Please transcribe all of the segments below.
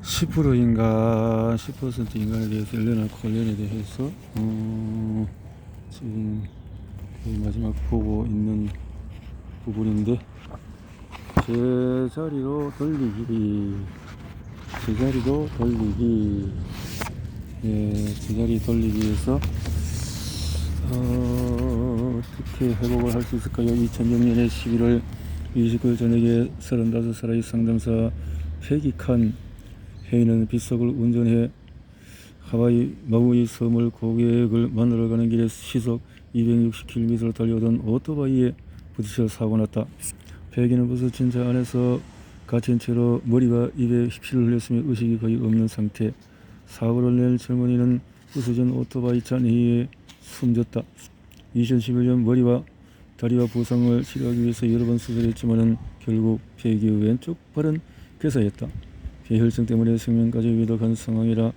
10%인가 10%인가에 대해서 엘레나 콜렌에 대해서 지금 거의 마지막 보고 있는 부분인데, 제자리로 돌리기, 제자리로 돌리기, 제자리 돌리기에서 어떻게 회복을 할 수 있을까요? 2006년에 11월 29일 저녁에 35살의 상담사 패기 칸 회의는 빗속을 운전해 하와이 마우이 섬을 고객을 만나러 가는 길에 시속 260km를 달려오던 오토바이에 부딪혀 사고 났다. 패기는 부서진 차 안에서 갇힌 채로 머리와 입에 피를 흘렸으며 의식이 거의 없는 상태. 사고를 낸 젊은이는 부서진 오토바이 차 내에 숨졌다. 2011년 머리와 다리와 부상을 치료하기 위해서 여러 번 수술했지만 결국 패기의 왼쪽 발은 괴사했다. 폐혈증 때문에 생명까지 위독한 상황이라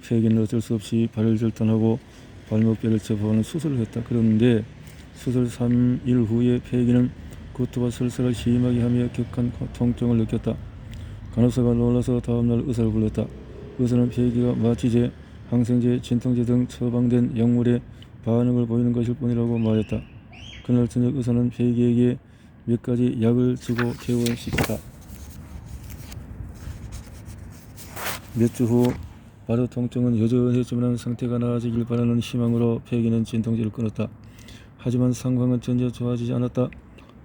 패기는 어쩔 수 없이 발을 절단하고 발목뼈를 접하는 수술을 했다. 그런데 수술 3일 후에 패기는 구토와 설사를 심하게 하며 격한 통증을 느꼈다. 간호사가 놀라서 다음날 의사를 불렀다. 의사는 패기가 마취제, 항생제, 진통제 등 처방된 약물에 반응을 보이는 것일 뿐이라고 말했다. 그날 저녁 의사는 패기에게 몇 가지 약을 주고 개원시켰다. 몇 주 후 바로 통증은 여전했지만 상태가 나아지길 바라는 희망으로 패기는 진통제를 끊었다. 하지만 상황은 전혀 좋아지지 않았다.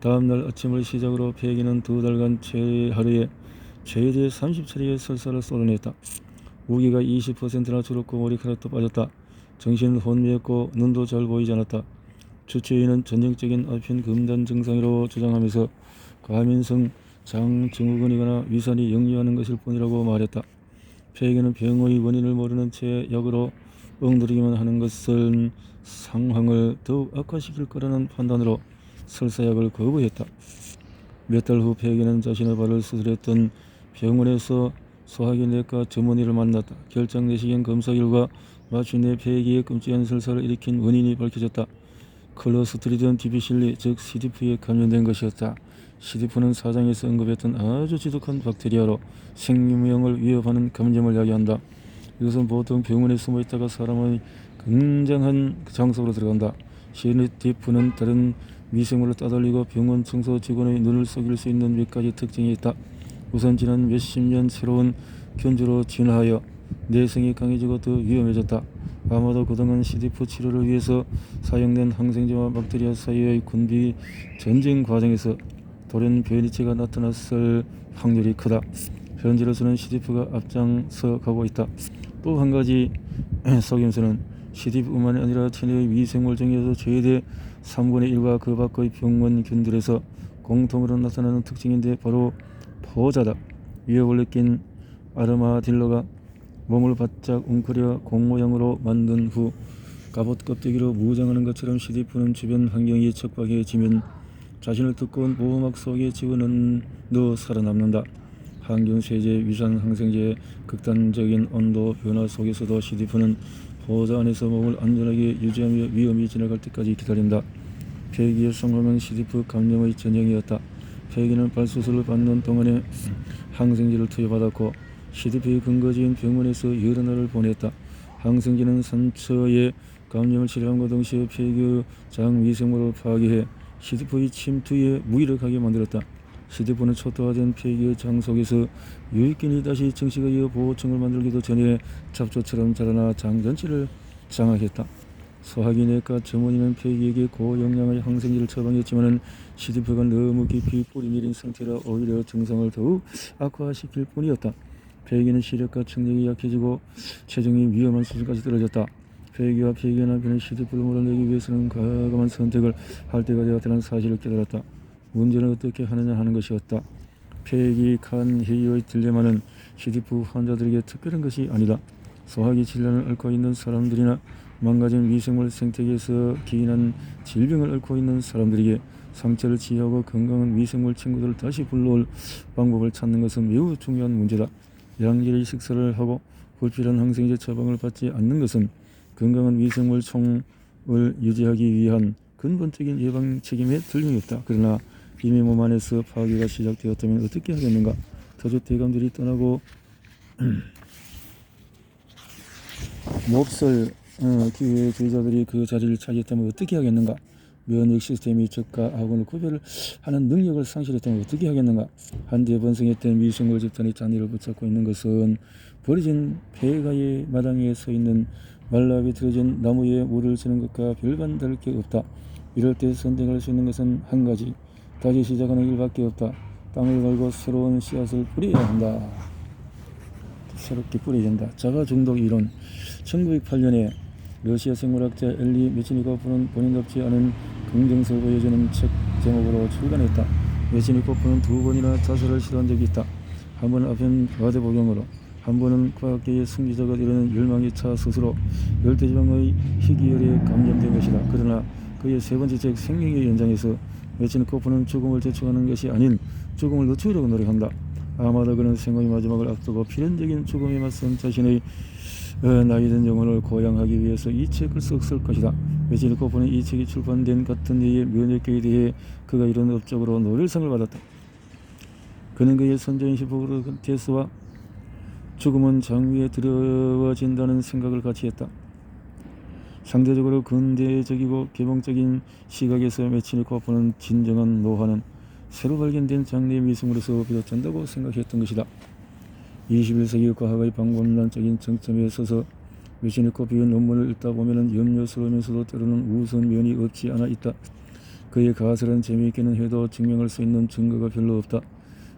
다음날 아침을 시작으로 패기는 2달간 하루에 최대 30차례의 설사를 쏟아냈다. 무기가 20%나 줄었고 머리카락도 빠졌다. 정신은 혼미했고 눈도 잘 보이지 않았다. 주치의는 전형적인 아편 금단 증상이라고 주장하면서 과민성 장 증후군이거나 위산이 역류하는 것일 뿐이라고 말했다. 패기는 병의 원인을 모르는 채 약으로 엉터리기만 하는 것은 상황을 더욱 악화시킬 거라는 판단으로 설사약을 거부했다. 몇 달 후 패기는 자신의 발을 수술했던 병원에서 소화기내과 전문의를 만났다. 결장 내시경 검사 결과 마침내 패기의 끔찍한 설사를 일으킨 원인이 밝혀졌다. 클로스트리디움 디피실리, 즉 CDF에 감염된 것이었다. CDF는 사장에서 언급했던 아주 지독한 박테리아로 생명을 위협하는 감염을 야기한다. 이것은 보통 병원에 숨어있다가 사람의 굉장한 장소로 들어간다. CDF는 다른 미생물을 따돌리고 병원 청소 직원의 눈을 속일 수 있는 몇 가지 특징이 있다. 우선 지난 몇십 년 새로운 견주로 진화하여 내성이 강해지고 더 위험해졌다. 아마도 그동안 CDF 치료를 위해서 사용된 항생제와 박테리아 사이의 군비 전쟁 과정에서 돌연변이체가 나타났을 확률이 크다. 현재로서는 CDF가 앞장서 가고 있다. 또 한 가지 속임수는 CDF뿐만 아니라 체내의 미생물 중에서 최대 3분의 1과 그 밖의 병원균들에서 공통으로 나타나는 특징인데 바로 포자다. 위협을 느낀 아르마딜로가 몸을 바짝 웅크려 공 모양으로 만든 후 갑옷 껍데기로 무장하는 것처럼 CDF는 주변 환경이 척박해지면 자신을 두꺼운 보호막 속에 집어넣어 살아남는다. 항균, 세제, 위산, 항생제의 극단적인 온도 변화 속에서도 CDF는 포자 안에서 몸을 안전하게 유지하며 위험이 지나갈 때까지 기다린다. 패기의 상황은 CDF 감염의 전형이었다. 패기는 발수술을 받는 동안에 항생제를 투여받았고 CDF의 근거지인 병원에서 여러 날을 보냈다. 항생제는 상처에 감염을 치료함과 동시에 폐기의 장 미생물을 파괴해 CDF의 침투에 무기력하게 만들었다. CDF는 초토화된 폐기의 장 속에서 유익균이 다시 증식을 이어 보호층을 만들기도 전에 잡초처럼 자라나 장 전체를 장악했다. 소화기내과 전문의는 폐기에게 고용량의 항생제를 처방했지만 CDF가 너무 깊이 뿌리 내린 상태라 오히려 증상을 더욱 악화시킬 뿐이었다. 폐기는 시력과 청력이 약해지고 체중이 위험한 수준까지 떨어졌다. 폐기와 폐기의 남편은 CDF를 몰아내기 위해서는 과감한 선택을 할 때가 되었다는 사실을 깨달았다. 문제는 어떻게 하느냐 하는 것이었다. 폐기 칸 회의의 딜레마는 CDF 환자들에게 특별한 것이 아니다. 소화기 질환을 앓고 있는 사람들이나 망가진 미생물 생태계에서 기인한 질병을 앓고 있는 사람들에게 상처를 치유하고 건강한 미생물 친구들을 다시 불러올 방법을 찾는 것은 매우 중요한 문제다. 양질의 식사를 하고 불필요한 항생제 처방을 받지 않는 것은 건강한 미생물 총을 유지하기 위한 근본적인 예방 책임에 틀림이 없다. 그러나 이미 몸 안에서 파괴가 시작되었다면 어떻게 하겠는가? 터줏대감들이 떠나고 몹쓸 기회주의자들이 그 자리를 차지했다면 어떻게 하겠는가? 면역 시스템이 적과 악원을 구별하는 능력을 상실했다면 어떻게 하겠는가? 한때 번성했던 미생물 집단의 잔해를 붙잡고 있는 것은 버려진 폐가의 마당에 서 있는 말라 비틀어진 나무에 물을 주는 것과 별반 다를 게 없다. 이럴 때 선택할 수 있는 것은 한 가지, 다시 시작하는 일밖에 없다. 땅을 걸고 새로운 씨앗을 뿌려야 한다. 새롭게 뿌려야 된다. 자가 중독 이론. 1908년에 러시아 생물학자 엘리 메치니코프는 본인답지 않은 긍정성을 보여주는 책 제목으로 출간했다. 메치니코프는 2번이나 자살을 시도한 적이 있다. 한 번은 아편 과대복용으로, 한 번은 과학계의 승리자가 되려는 열망에 차 스스로 열대지방의 희귀열에 감염된 것이다. 그러나 그의 세 번째 책 생명의 연장에서 메치니코프는 죽음을 제쳐가는 것이 아닌 죽음을 늦추려고 노력한다. 아마도 그는 생명의 마지막을 앞두고 필연적인 죽음에 맞선 자신의 나이든 영혼을 고양하기 위해서 이 책을 썼을 것이다. 메치니코프는 이 책이 출판된 같은 해에 면역계에 대해 그가 이런 업적으로 노벨상을 받았다. 그는 그의 선조인 히포크라테스와 죽음은 장위에 들어와진다는 생각을 같이 했다. 상대적으로 근대적이고 개방적인 시각에서 메치니코프는 진정한 노화는 새로 발견된 장래 미생물에서 비롯된다고 생각했던 것이다. 21세기 과학의 방법론적인 정점에 서서 메치니코프의 논문을 읽다 보면 염려스러우면서도 때로는 우스운 면이 없지 않아 있다. 그의 가설은 재미있기는 해도 증명할 수 있는 증거가 별로 없다.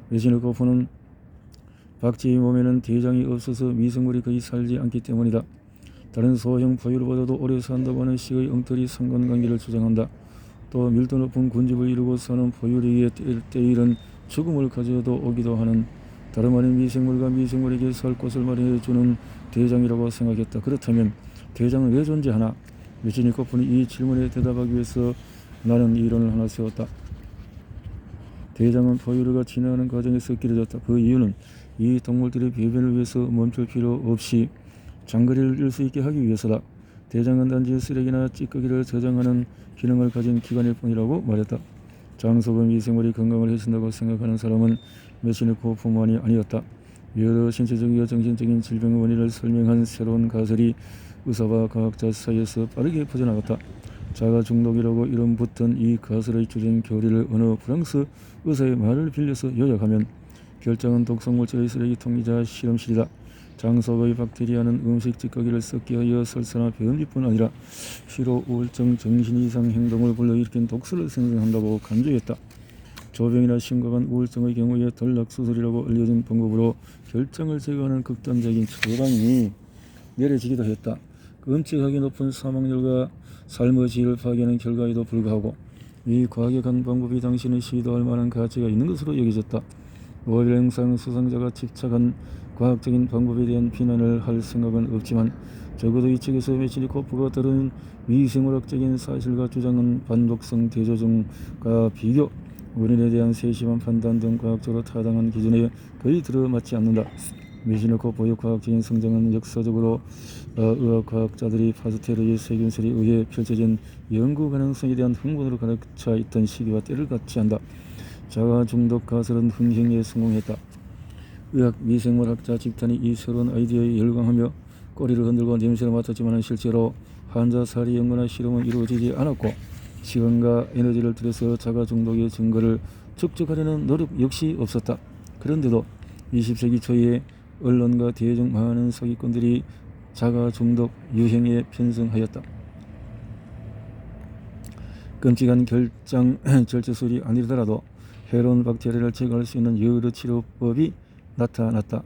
메치니코프는 박쥐의 몸에는 대장이 없어서 미생물이 거의 살지 않기 때문이다. 다른 소형 포유류보다도 오래 산다고 하는 식의 엉터리 상관관계를 주장한다. 또 밀도 높은 군집을 이루고 사는 포유류의 때일은 죽음을 가져도 오기도 하는 다름 아닌 미생물과 미생물에게 살 곳을 마련해주는 대장이라고 생각했다. 그렇다면 대장은 왜 존재하나? 메치니코프는 이 질문에 대답하기 위해서 나는 이론을 하나 세웠다. 대장은 포유류가 진화하는 과정에서 길어졌다. 그 이유는 이 동물들의 배변을 위해서 멈출 필요 없이 장거리를 뛸 수 있게 하기 위해서다. 대장은 단지 쓰레기나 찌꺼기를 저장하는 기능을 가진 기관일 뿐이라고 말했다. 장소가 미생물이 건강을 해친다고 생각하는 사람은 메치니코프만이 아니었다. 여러 신체적이고 정신적인 질병의 원인을 설명한 새로운 가설이 의사와 과학자 사이에서 빠르게 퍼져나갔다. 자가 중독이라고 이름 붙은 이 가설의 주된 교리를 어느 프랑스 의사의 말을 빌려서 요약하면 결정은 독성물질의 쓰레기통이자 실험실이다. 장속의 박테리아는 음식 찌꺼기를 썩게 하여 설사나 변비뿐 아니라 피로, 우울증, 정신이상 행동을 불러일으킨 독소를 생성한다고 간주했다. 조병이나 심각한 우울증의 경우에 전락수술이라고 알려진 방법으로 결정을 제거하는 극단적인 처방이 내려지기도 했다. 끔찍하게 높은 사망률과 삶의 질을 파괴하는 결과에도 불구하고 이 과학의 한 방법이 당신의 시도할 만한 가치가 있는 것으로 여겨졌다. 노벨상 수상자가 집착한 과학적인 방법에 대한 비난을 할 생각은 없지만 적어도 이 책에서 메치니코프가 다른 위생물학적인 사실과 주장은 반독성 대조증과 비교, 원인에 대한 세심한 판단 등 과학적으로 타당한 기준에 거의 들어맞지 않는다. 메치니코프의 과학적인 성장은 역사적으로 의학과학자들이 파스테르의 세균설에 의해 펼쳐진 연구 가능성에 대한 흥분으로 가득 차 있던 시기와 때를 같이 한다. 자가 중독 가설은 흥행에 성공했다. 의학 미생물학자 집단이 이 새로운 아이디어에 열광하며 꼬리를 흔들고 냄새를 맡았지만 실제로 환자 사례 연구나 실험은 이루어지지 않았고 시간과 에너지를 들여서 자가 중독의 증거를 축적하려는 노력 역시 없었다. 그런데도 20세기 초에 언론과 대중 많은 사기꾼들이 자가 중독 유행에 편승하였다. 끔찍한 결장 절제술이 아니더라도 해로운 박테리아를 제거할 수 있는 여러 치료법이 나타났다.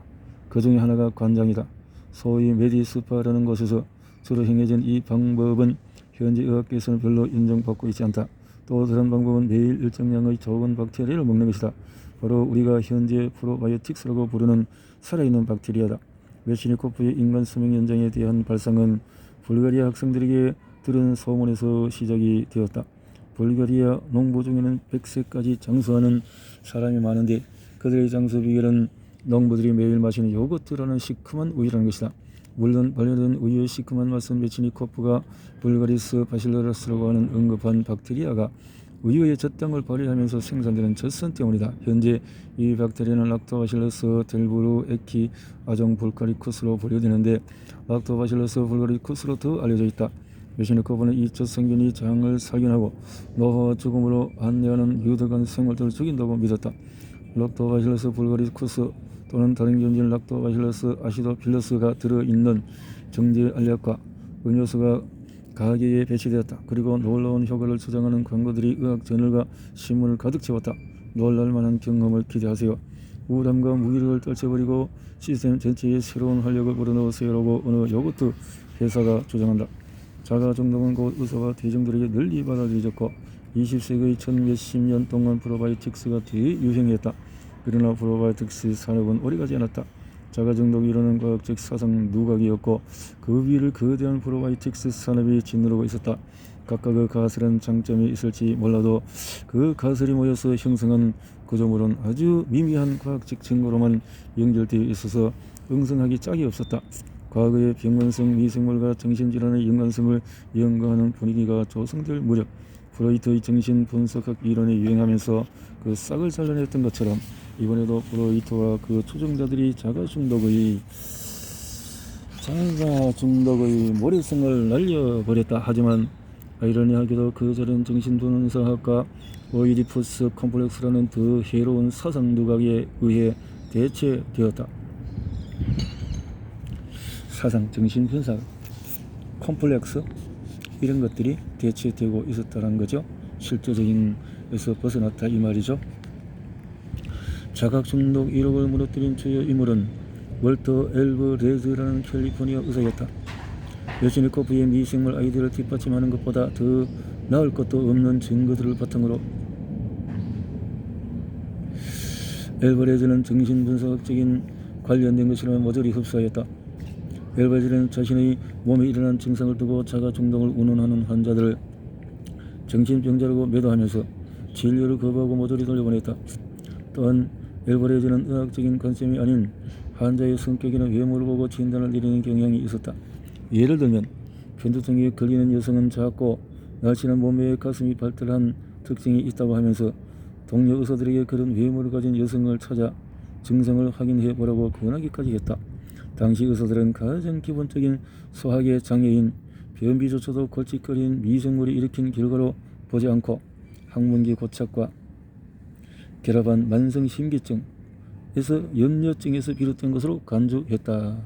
그 중에 하나가 관장이다. 소위 메디스파라는 곳에서 주로 행해진 이 방법은 현재 의학계에서는 별로 인정받고 있지 않다. 또 다른 방법은 매일 일정량의 적은 박테리아를 먹는 것이다. 바로 우리가 현재 프로바이오틱스라고 부르는 살아있는 박테리아다. 메치니코프의 인간 수명 연장에 대한 발상은 불가리아 학생들에게 들은 소문에서 시작이 되었다. 불가리아 농부 중에는 100세까지 장수하는 사람이 많은데 그들의 장수 비결은 농부들이 매일 마시는 요거트라는 시큼한 우유라는 것이다. 물론 발효된 우유의 시큼한 맛은 메치니코프가 불가리스 바실러스라고 하는 언급한 박테리아가 의외의 젖당을 발휘하면서 생산되는 젖산 때문이다. 현재 이 박테리아는 락토바실러스 델브루에키 아종볼가리쿠스로 분류되는데 락토바실러스 불가리쿠스로 더 알려져 있다. 메시니코프는 이 젖성균이 장을 살균하고 노화와 죽음으로 안내하는 유독한 생물들을 죽인다고 믿었다. 락토바실러스 불가리쿠스 또는 다른 견진 락토바실러스 아시도필러스가 들어있는 정제 알약과 음료수가 가게에 배치되었다. 그리고 놀라운 효과를 주장하는 광고들이 의학 저널과 신문을 가득 채웠다. 놀랄만한 경험을 기대하세요. 우울함과 무기력을 떨쳐버리고 시스템 전체에 새로운 활력을 불어넣으세요라고 어느 요거트 회사가 주장한다. 자가 중독은 곧 의사와 대중들에게 널리 받아들여졌고 20세기의 첫 몇십 년 동안 프로바이오틱스가 대유행했다. 그러나 프로바이오틱스 산업은 오래가지 않았다. 자가 중독이 이루는 과학적 사상 누각이었고 그 위를 거대한 프로바이오틱스 산업이 짓누르고 있었다. 각각의 가설한 장점이 있을지 몰라도 그 가설이 모여서 형성한 구조물은 아주 미미한 과학적 증거로만 연결되어 있어서 응성하기 짝이 없었다. 과거의 병원성 미생물과 정신질환의 연관성을 연구하는 분위기가 조성될 무렵 프로이트의 정신분석학 이론이 유행하면서 그 싹을 잘라냈던 것처럼 이번에도 프로이트와 그 추종자들이 자가 중독의 모래성을 날려버렸다. 하지만 아이러니하게도 그 자른 정신분석학과 오이디푸스 컴플렉스라는 더 해로운 사상 누각에 의해 대체되었다. 사상, 정신분석, 컴플렉스 이런 것들이 대체되고 있었다는 거죠. 실제적인 에서 벗어났다 이 말이죠. 자각중독 1억을 무너뜨린 주요 인물은 월터 엘브레즈라는 캘리포니아 의사였다. 메시니코프의 미생물 아이디어를 뒷받침하는 것보다 더 나을 것도 없는 증거들을 바탕으로 엘브레즈는 정신분석적인 관련된 것이라면 모조리 흡수하였다. 엘브레즈는 자신의 몸에 일어난 증상을 두고 자가중독을 운운하는 환자들을 정신병자라고 매도하면서 진료를 거부하고 모조리 돌려보냈다. 또한 엘브레즈는 의학적인 관점이 아닌 환자의 성격이나 외모를 보고 진단을 내리는 경향이 있었다. 예를 들면 편두통에 걸리는 여성은 작고 날씬한 몸매에 가슴이 발달한 특징이 있다고 하면서 동료 의사들에게 그런 외모를 가진 여성을 찾아 증상을 확인해 보라고 권하기까지 했다. 당시 의사들은 가장 기본적인 소화계 장애인 변비조차도 골칫거리는 미생물이 일으킨 결과로 보지 않고 항문기 고착과 결합한 만성 심기증에서 염려증에서 비롯된 것으로 간주했다.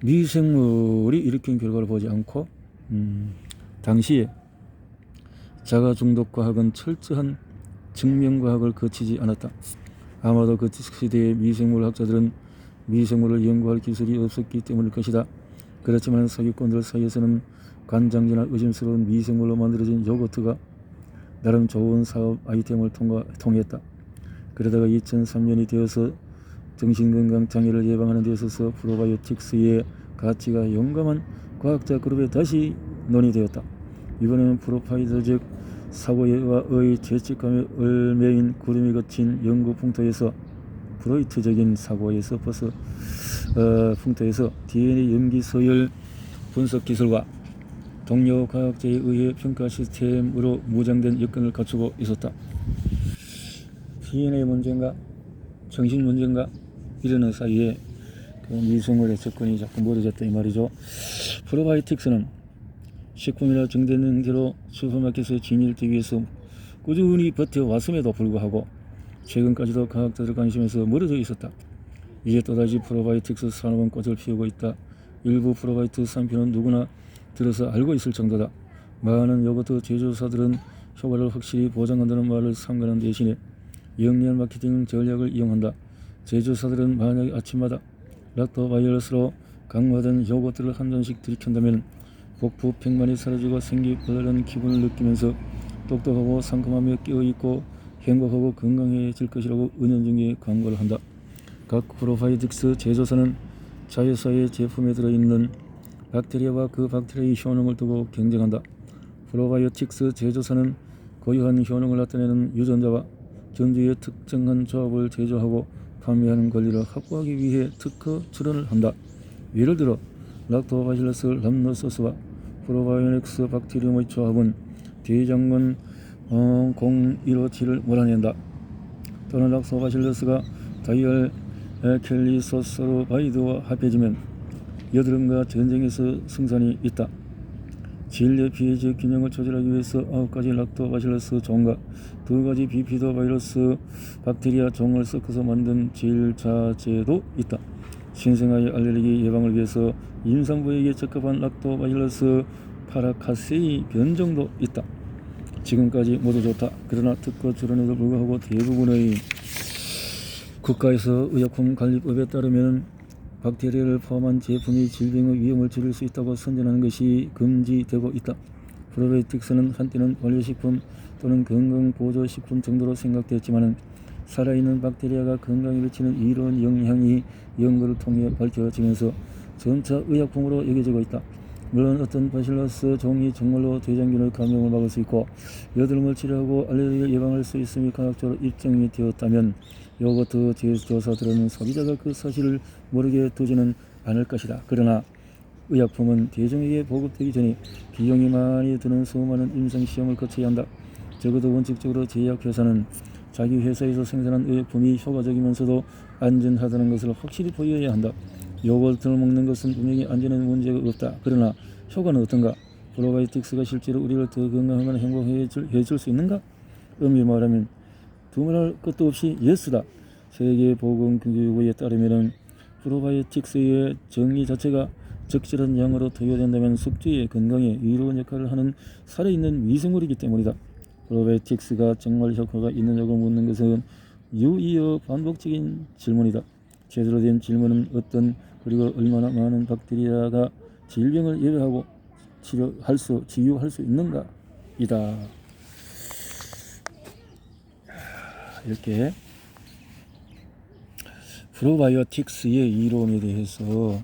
미생물이 일으킨 결과를 보지 않고 당시에 자가중독과학은 철저한 증명과학을 거치지 않았다. 아마도 그 시대의 미생물학자들은 미생물을 연구할 기술이 없었기 때문일 것이다. 그렇지만 사기꾼들 사이에서는 관장지나 의심스러운 미생물로 만들어진 요거트가 나름 좋은 사업 아이템을 통했다. 그러다가 2003년이 되어서 정신건강 장애를 예방하는 데 있어서 프로바이오틱스의 가치가 용감한 과학자 그룹에 다시 논의되었다. 이번에는 프로파이더적 사고와의 죄책감에 얼매인 구름이 거친 연구 풍토에서 프로이트적인 사고에서 풍토에서 DNA 염기 서열 분석 기술과 동료 과학자에 의해 평가 시스템으로 무장된 여건을 갖추고 있었다. DNA 문제인가 정신 문제인가 이러는 사이에 그 미생물의 접근이 자꾸 멀어졌다 이 말이죠. 프로바이오틱스는 식품이나 정되는 대로 슈퍼마켓에 진입되기 위해서 꾸준히 버텨왔음에도 불구하고 최근까지도 과학자들 관심에서 멀어져 있었다. 이제 또다시 프로바이오틱스 산업은 꽃을 피우고 있다. 일부 프로바이오틱스 상표는 누구나 들어서 알고 있을 정도다. 많은 요거트 제조사들은 효과를 확실히 보장한다는 말을 삼가는 대신에 영리한 마케팅 전략을 이용한다. 제조사들은 만약 아침마다 락토바이러스로 강화된 요거트를 한 잔씩 들이킨다면 복부 팽만이 사라지고 생기 불안한 기분을 느끼면서 똑똑하고 상큼하며 깨어있고 행복하고 건강해질 것이라고 은연중에 광고를 한다. 각 프로바이오틱스 제조사는 자회사의 제품에 들어있는 박테리아와 그 박테리아의 효능을 두고 경쟁한다. 프로바이오틱스 제조사는 고유한 효능을 나타내는 유전자와 전주의 특정한 조합을 제조하고 판매하는 권리를 확보하기 위해 특허 출원을 한다. 예를 들어 락토바실러스 람노소스와 프로바이오닉스 박테리움의 조합은 대장균 0157을 몰아낸다. 또는 락토바실러스가 다이얼 켈리소서로바이드와 합해지면 여드름과 전쟁에서 승산이 있다. 진례 pH 균형을 조절하기 위해서 9가지 락토바실러스 종과 2가지 비피도 바이러스 박테리아 종을 섞어서 만든 질자제도 있다. 신생아의 알레르기 예방을 위해서 임산부에게 적합한 락토바실러스 파라카세이 변종도 있다. 지금까지 모두 좋다. 그러나 특허 출원에도 불구하고 대부분의 국가에서 의약품관리법에 따르면 박테리아를 포함한 제품이 질병의 위험을 줄일 수 있다고 선전하는 것이 금지되고 있다. 프로바이오틱스는 한때는 관리식품 또는 건강보조식품 정도로 생각되었지만 살아있는 박테리아가 건강에 미치는 이런 영향이 연구를 통해 밝혀지면서 점차 의약품으로 여겨지고 있다. 물론 어떤 바실러스 종이 정말로 대장균의 감염을 막을 수 있고 여드름을 치료하고 알레르기를 예방할 수 있음이 과학적으로 입증이 되었다면 요거트 제조사들은 소비자가 그 사실을 모르게 두지는 않을 것이다. 그러나 의약품은 대중에게 보급되기 전에 비용이 많이 드는 수많은 임상시험을 거쳐야 한다. 적어도 원칙적으로 제약회사는 자기 회사에서 생산한 의약품이 효과적이면서도 안전하다는 것을 확실히 보여야 한다. 요거트를 먹는 것은 분명히 안전에 문제가 없다. 그러나 효과는 어떤가? 프로바이오틱스가 실제로 우리를 더 건강하거나 행복해질 수 있는가? 엄밀히 말하면 두말할 것도 없이 예스다. 세계보건기구에 따르면 프로바이오틱스의 정의 자체가 적절한 양으로 투여된다면 숙주의 건강에 이로운 역할을 하는 살아있는 미생물이기 때문이다. 프로바이오틱스가 정말 효과가 있느냐고 묻는 것은 유의어 반복적인 질문이다. 제대로 된 질문은 어떤 그리고 얼마나 많은 박테리아가 질병을 예방하고 치유할 수 있는가 이다. 이렇게 프로바이오틱스의 이론에 대해서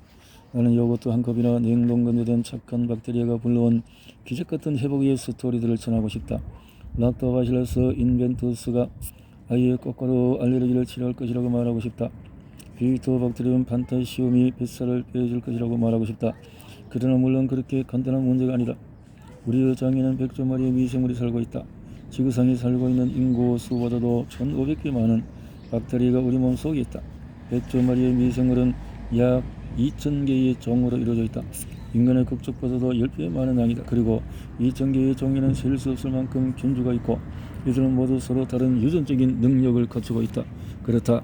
나는 요것도 한 컵이나 냉동 건조된 착한 박테리아가 불러온 기적같은 회복의 스토리들을 전하고 싶다. 락토바실러스 인벤투스가 아이의 꽃가루 알레르기를 치료할 것이라고 말하고 싶다. 비토박테리움 판타시움이 뱃살을 빼줄 것이라고 말하고 싶다. 그러나 물론 그렇게 간단한 문제가 아니다. 우리의 장에는 100조 마리의 미생물이 살고 있다. 지구상에 살고 있는 인구 수보다도 1500배 많은 박테리아가 우리 몸속에 있다. 100조 마리의 미생물은 약 2000개의 종으로 이루어져 있다. 인간의 국적보다도 10배 많은 양이다. 그리고 2000개의 종에는 셀 수 없을 만큼 균주가 있고 이들은 모두 서로 다른 유전적인 능력을 갖추고 있다. 그렇다.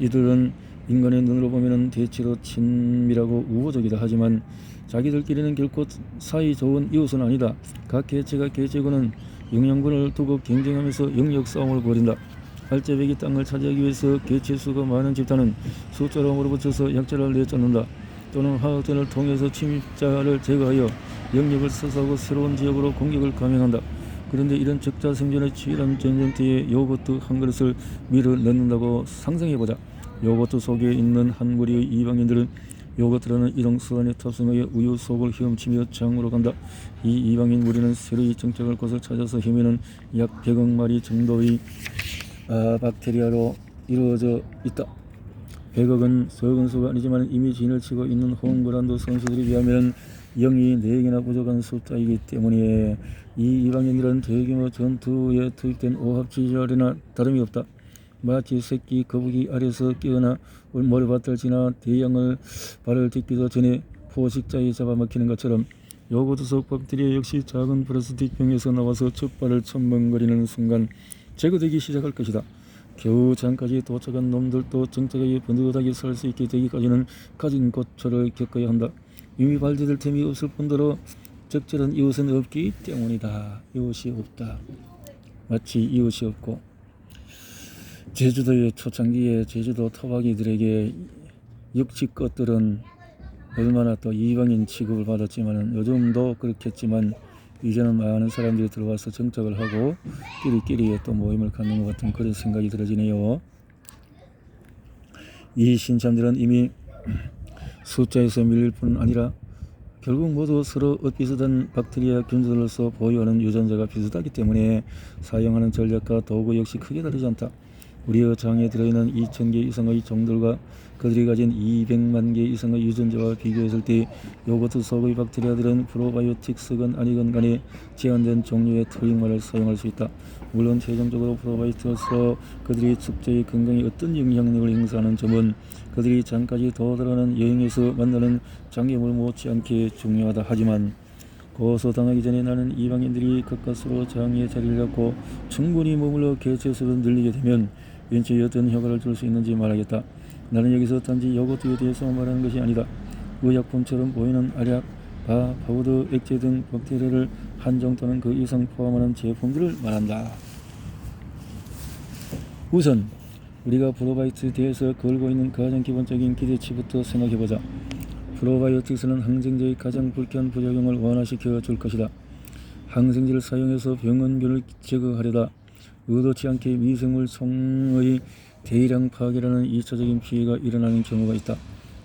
이들은 인간의 눈으로 보면 대체로 친밀하고 우호적이다. 하지만 자기들끼리는 결코 사이 좋은 이웃은 아니다. 각 개체가 개체고는 영양분을 두고 경쟁하면서 영역 싸움을 벌인다. 알짜배기 땅을 차지하기 위해서 개체 수가 많은 집단은 숫자로 몰아붙여서 약자를 내쫓는다. 또는 화학전을 통해서 침입자를 제거하여 영역을 사수하고 새로운 지역으로 공격을 감행한다. 그런데 이런 적자 생존의 치열한 전쟁터에 요거트 한 그릇을 밀어 넣는다고 상상해보자. 요거트 속에 있는 한 무리의 이방인들은 요거트라는 이동수단에 탑승하여 우유 속을 헤엄치며 장으로 간다. 이 이방인 무리는 새로이 정착할 곳을 찾아서 헤매는 약 100억 마리 정도의 박테리아로 이루어져 있다. 100억은 적은 수가 아니지만 이미 진을 치고 있는 홈그라운드 선수들에 비하면 0이 4개나 부족한 숫자이기 때문에 이 이방인들은 대규모 전투에 투입된 오합지졸이나 다름이 없다. 마치 새끼 거북이 아래서 깨어나 머리밭을 지나 대양을 발을 딛기도 전에 포식자에 잡아먹히는 것처럼 요거트 속 박테리아 역시 작은 플라스틱 병에서 나와서 첫 발을 첨벙거리는 순간 제거되기 시작할 것이다. 겨우 장까지 도착한 놈들도 정착하게 번듯하게 살 수 있게 되기까지는 가진 고초를 겪어야 한다. 이미 발디딜 틈이 없을 뿐더러 적절한 이웃은 없기 때문이다. 이웃이 없다. 마치 이웃이 없고 제주도의 초창기에 제주도 토박이들에게 육지 것들은 얼마나 또 이방인 취급을 받았지만 요즘도 그렇겠지만 이제는 많은 사람들이 들어와서 정착을 하고 끼리끼리에 또 모임을 갖는 것 같은 그런 생각이 들어지네요. 이 신참들은 이미 숫자에서 밀릴 뿐 아니라 결국 모두 서로 비슷한 박테리아 균들로서 보유하는 유전자가 비슷하기 때문에 사용하는 전략과 도구 역시 크게 다르지 않다. 우리의 장에 들어있는 2000개 이상의 종들과 그들이 가진 200만 개 이상의 유전자와 비교했을 때 요거트 속의 박테리아들은 프로바이오틱스건 아니건 간에 제한된 종류의 트링말을 사용할 수 있다. 물론 최종적으로 프로바이오틱스로 그들이 축제의 건강에 어떤 영향력을 행사하는 점은 그들이 장까지 도달하는 여행에서 만나는 장애물 못지않게 중요하다. 하지만 고소당하기 전에 나는 이방인들이 가까스로 장의 자리를 잡고 충분히 머물러 개체수를 늘리게 되면 인체에 어떤 효과를 줄 수 있는지 말하겠다. 나는 여기서 단지 요거트에 대해서 말하는 것이 아니다. 의약품처럼 보이는 알약, 파우더, 액체 등 박테리아를 한정 또는 그 이상 포함하는 제품들을 말한다. 우선 우리가 프로바이오틱스에 대해서 걸고 있는 가장 기본적인 기대치부터 생각해보자. 프로바이오틱스는 항생제의 가장 불쾌한 부작용을 완화시켜 줄 것이다. 항생제를 사용해서 병원균을 제거하려다 의도치 않게 미생물 송의 대량 파괴라는 2차적인 피해가 일어나는 경우가 있다.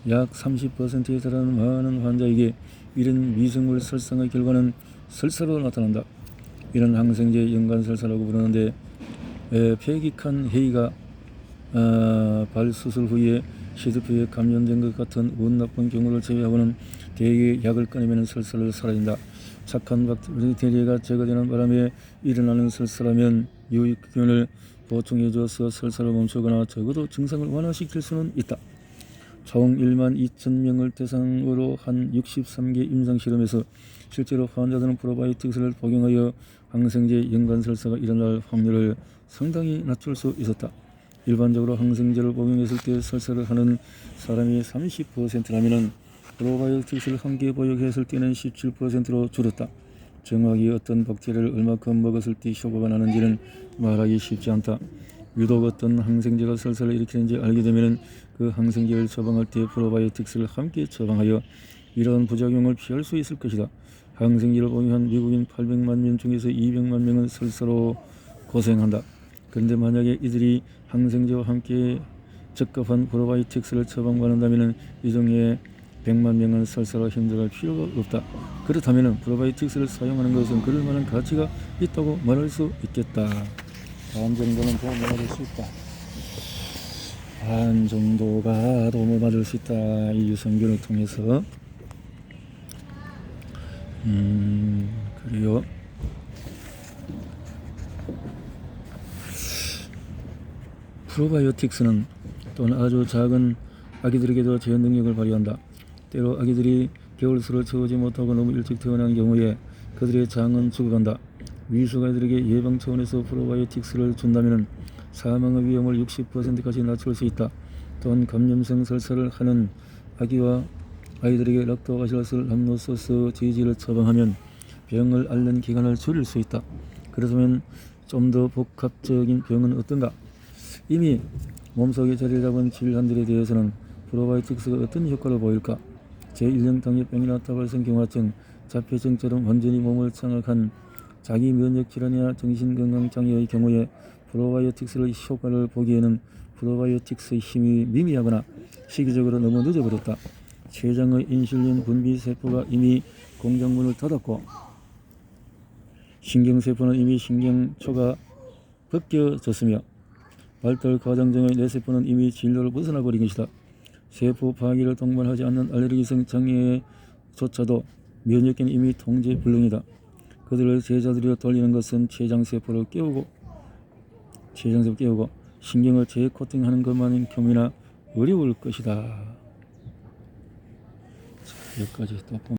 약 30%에 달하는 많은 환자에게 이런 미생물 설상의 결과는 설사로 나타난다. 이런 항생제 연관설사라고 부르는데 폐기칸 해이가 발수술 후에 시드표에 감염된 것 같은 운 나쁜 경우를 제외하고는 대개 약을 끊으면 설사를 사라진다. 착한 박테리아가 제거되는 바람에 일어나는 설사라면 유익균을 보충해줘서 설사를 멈추거나 적어도 증상을 완화시킬 수는 있다. 총 1만 2천 명을 대상으로 한 63개 임상실험에서 실제로 환자들은 프로바이오틱스를 복용하여 항생제 연관설사가 일어날 확률을 상당히 낮출 수 있었다. 일반적으로 항생제를 복용했을 때 설사를 하는 사람이 30%라면 프로바이오틱스를 함께 복용했을 때는 17%로 줄었다. 정확히 어떤 박테리아를 얼마큼 먹었을 때 효과가 나는지는 말하기 쉽지 않다. 유독 어떤 항생제가 설사를 일으키는지 알게 되면 그 항생제를 처방할 때 프로바이오틱스를 함께 처방하여 이러한 부작용을 피할 수 있을 것이다. 항생제를 복용한 미국인 800만 명 중에서 200만 명은 설사로 고생한다. 그런데 만약에 이들이 항생제와 함께 적합한 프로바이오틱스를 처방받는다면 이 중에 100만 명은 설사로 힘들어할 필요가 없다. 그렇다면 프로바이오틱스를 사용하는 것은 그럴 만한 가치가 있다고 말할 수 있겠다. 다음 정도는 도움을 받을 수 있다. 반 정도가 도움을 받을 수 있다. 이 유선균을 통해서. 그리고 프로바이오틱스는 또한 아주 작은 아기들에게도 제한 능력을 발휘한다. 때로 아기들이 겨울수를 채우지 못하고 너무 일찍 태어난 경우에 그들의 장은 죽어간다. 위수가이들에게 예방 차원에서 프로바이오틱스를 준다면 사망의 위험을 60%까지 낮출 수 있다. 또한 감염성 설사를 하는 아기와 아이들에게 락토바실러스 람노소스 제지를 처방하면 병을 앓는 기간을 줄일 수 있다. 그렇다면 좀 더 복합적인 병은 어떤가? 이미 몸속에 자리를 잡은 질환들에 대해서는 프로바이오틱스가 어떤 효과를 보일까? 제1형 당뇨병이나 다발성 경화증, 자폐증처럼 완전히 몸을 장악한 자기 면역 질환이나 정신건강장애의 경우에 프로바이오틱스의 효과를 보기에는 프로바이오틱스의 힘이 미미하거나 시기적으로 너무 늦어버렸다. 췌장의 인슐린 분비 세포가 이미 공장문을 닫았고 신경세포는 이미 신경초가 벗겨졌으며 발달 과정 중의 뇌세포는 이미 진로를 벗어나 버린 것이다. 세포 파괴를 동반하지 않는 알레르기성 장애조차도 면역계는 이미 통제 불능이다. 그들을 제자들이로 돌리는 것은 췌장세포를 깨우고 신경을 재코팅하는 것만인 경우나 어려울 것이다. 자, 여기까지 또